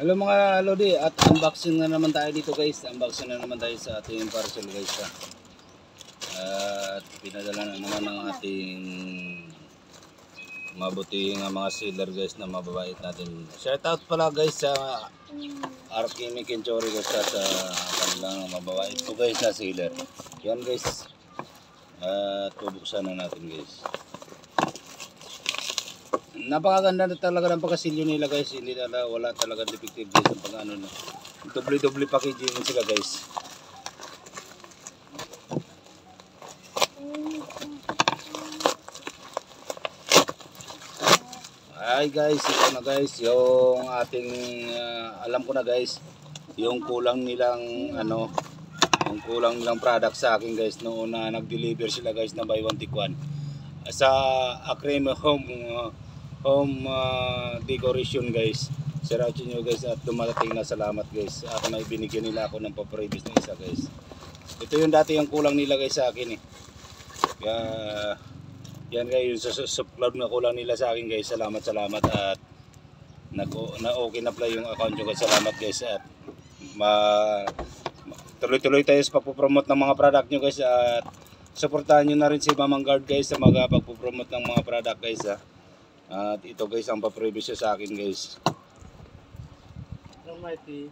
Hello mga Lodi, at unboxing na naman tayo dito guys. Unboxing na naman tayo sa ating parcel guys. At pinadala na naman ng ating mabuting mga seller guys na mababait natin. Shout out pala guys sa Arkimi Kinchori guys sa kanilang mababait po guys na seller. Yan guys. At bubuksan na natin guys. Napakaganda na talaga ng pagkasilyo nila guys. Hindi talaga, wala talaga defective guys ang pag-ano na. Doble packaging sila guys. Ay guys, ito na guys yung ating alam ko na guys yung kulang nilang yung kulang nilang product sa akin guys noon na nag-deliver sila guys na buy one take one sa Acreme home decoration guys. Siracho nyo guys at dumating na, salamat guys at may binigyan nila ako ng paprevious na isa guys. Ito yung dati yung kulang nila guys sa akin kaya yan guys yung sa cloud na kulang nila sa akin guys. Salamat at na okay na pala yung account nyo guys. Salamat guys at tuloy tayo sa pagpupromote ng mga product nyo guys at supportahan nyo na rin si Mamang Guard guys sa mga pagpupromote ng mga product guys At ito guys ang paprevious sa akin guys. Almighty.